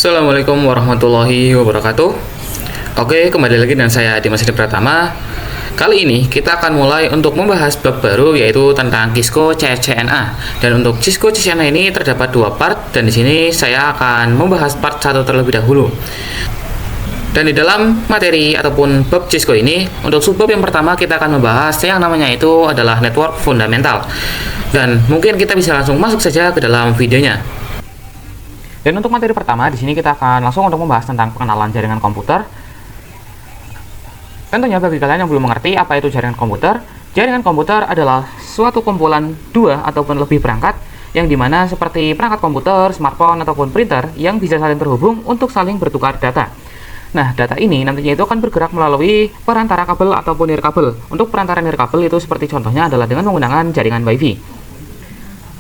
Assalamualaikum warahmatullahi wabarakatuh. Oke, kembali lagi dengan saya Dimas Hadi Pratama. Kali ini kita akan mulai untuk membahas bab baru, yaitu tentang Cisco CCNA. Dan untuk Cisco CCNA ini terdapat dua part, dan di sini saya akan membahas part 1 terlebih dahulu. Dan di dalam materi ataupun bab Cisco ini, untuk subbab yang pertama kita akan membahas yang namanya itu adalah network fundamental. Dan mungkin kita bisa langsung masuk saja ke dalam videonya. Dan untuk materi pertama, di sini kita akan langsung untuk membahas tentang pengenalan jaringan komputer. Tentunya bagi kalian yang belum mengerti apa itu jaringan komputer adalah suatu kumpulan dua ataupun lebih perangkat yang dimana seperti perangkat komputer, smartphone, ataupun printer yang bisa saling terhubung untuk saling bertukar data. Nah, data ini nantinya itu akan bergerak melalui perantara kabel ataupun nirkabel. Untuk perantara nirkabel itu seperti contohnya adalah dengan menggunakan jaringan WiFi.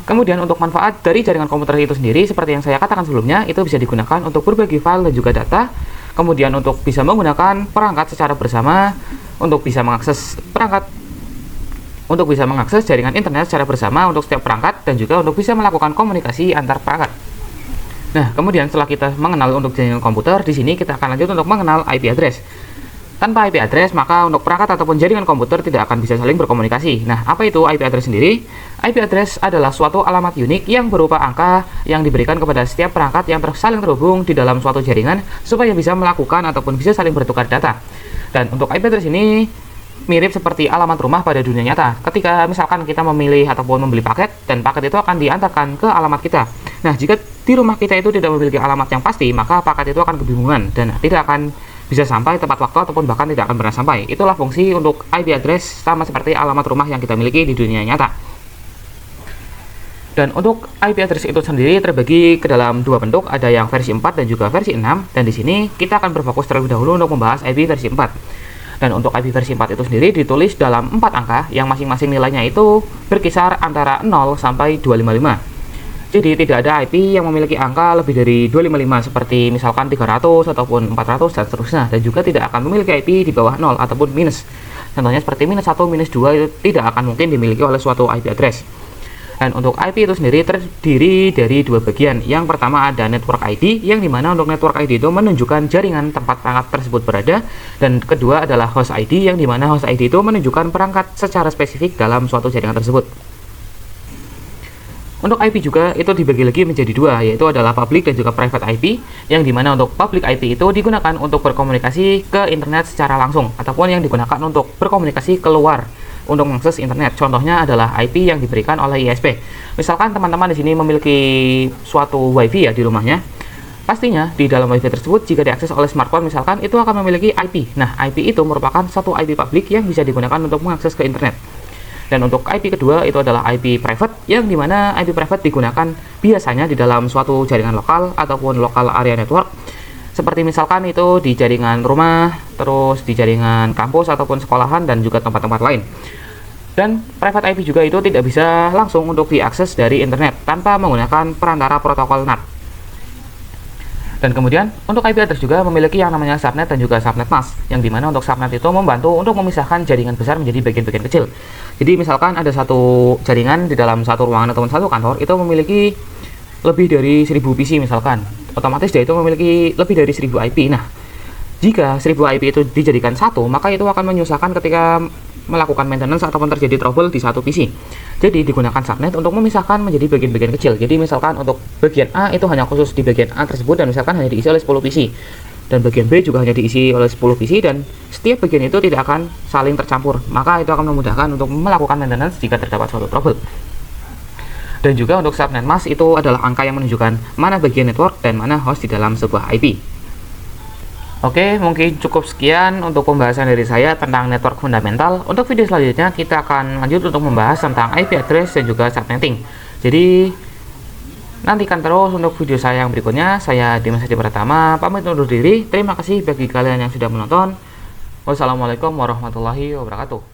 Kemudian untuk manfaat dari jaringan komputer itu sendiri, seperti yang saya katakan sebelumnya, itu bisa digunakan untuk berbagi file dan juga data. Kemudian untuk bisa menggunakan perangkat secara bersama, untuk bisa mengakses jaringan internet secara bersama untuk setiap perangkat, dan juga untuk bisa melakukan komunikasi antar perangkat. Nah, kemudian setelah kita mengenal untuk jaringan komputer, di sini kita akan lanjut untuk mengenal IP address. Tanpa IP address, maka untuk perangkat ataupun jaringan komputer tidak akan bisa saling berkomunikasi. Nah, apa itu IP address sendiri? IP address adalah suatu alamat unik yang berupa angka yang diberikan kepada setiap perangkat yang saling terhubung di dalam suatu jaringan supaya bisa melakukan ataupun bisa saling bertukar data. Dan untuk IP address ini mirip seperti alamat rumah pada dunia nyata. Ketika misalkan kita memilih ataupun membeli paket, dan paket itu akan diantarkan ke alamat kita. Nah, jika di rumah kita itu tidak memiliki alamat yang pasti, maka paket itu akan kebingungan dan tidak akan bisa sampai tepat waktu ataupun bahkan tidak akan pernah sampai. Itulah fungsi untuk IP address, sama seperti alamat rumah yang kita miliki di dunia nyata. Dan untuk IP address itu sendiri terbagi ke dalam dua bentuk, ada yang versi 4 dan juga versi 6. Dan di sini kita akan berfokus terlebih dahulu untuk membahas IP versi 4. Dan untuk IP versi 4 itu sendiri ditulis dalam 4 angka yang masing-masing nilainya itu berkisar antara 0 sampai 255. Jadi tidak ada IP yang memiliki angka lebih dari 255 seperti misalkan 300 ataupun 400 dan seterusnya, dan juga tidak akan memiliki IP di bawah 0 ataupun minus. Contohnya seperti minus 1, minus 2 itu tidak akan mungkin dimiliki oleh suatu IP address. Dan untuk IP itu sendiri terdiri dari dua bagian. Yang pertama ada network ID, yang dimana untuk network ID itu menunjukkan jaringan tempat perangkat tersebut berada. Dan kedua adalah host ID, yang dimana host ID itu menunjukkan perangkat secara spesifik dalam suatu jaringan tersebut. Untuk IP juga itu dibagi lagi menjadi dua, yaitu adalah public dan juga private IP, yang dimana untuk public IP itu digunakan untuk berkomunikasi ke internet secara langsung, ataupun yang digunakan untuk berkomunikasi keluar untuk mengakses internet. Contohnya adalah IP yang diberikan oleh ISP. Misalkan teman-teman di sini memiliki suatu WiFi ya di rumahnya, pastinya di dalam WiFi tersebut jika diakses oleh smartphone misalkan itu akan memiliki IP. Nah, IP itu merupakan satu IP public yang bisa digunakan untuk mengakses ke internet. Dan untuk IP kedua itu adalah IP private, yang dimana IP private digunakan biasanya di dalam suatu jaringan lokal ataupun local area network, seperti misalkan itu di jaringan rumah, terus di jaringan kampus ataupun sekolahan, dan juga tempat-tempat lain. Dan private IP juga itu tidak bisa langsung untuk diakses dari internet tanpa menggunakan perantara protokol NAT. Dan kemudian untuk IP address juga memiliki yang namanya subnet dan juga subnet mask, yang dimana untuk subnet itu membantu untuk memisahkan jaringan besar menjadi bagian-bagian kecil. Jadi misalkan ada satu jaringan di dalam satu ruangan ataupun satu kantor itu memiliki lebih dari 1000 PC misalkan, otomatis dia itu memiliki lebih dari 1000 IP. Nah, jika 1000 IP itu dijadikan satu, maka itu akan menyusahkan ketika melakukan maintenance ataupun terjadi trouble di satu PC. Jadi digunakan subnet untuk memisahkan menjadi bagian-bagian kecil. Jadi misalkan untuk bagian A itu hanya khusus di bagian A tersebut, dan misalkan hanya diisi oleh 10 PC. Dan bagian B juga hanya diisi oleh 10 PC, dan setiap bagian itu tidak akan saling tercampur. Maka itu akan memudahkan untuk melakukan maintenance jika terdapat suatu trouble. Dan juga untuk subnet mask itu adalah angka yang menunjukkan mana bagian network dan mana host di dalam sebuah IP. Oke, mungkin cukup sekian untuk pembahasan dari saya tentang network fundamental. Untuk video selanjutnya kita akan lanjut untuk membahas tentang IP address dan juga subnetting. Jadi nantikan terus untuk video saya yang berikutnya. Saya Dimas Hadi Pratama pamit undur diri. Terima kasih bagi kalian yang sudah menonton. Wassalamualaikum warahmatullahi wabarakatuh.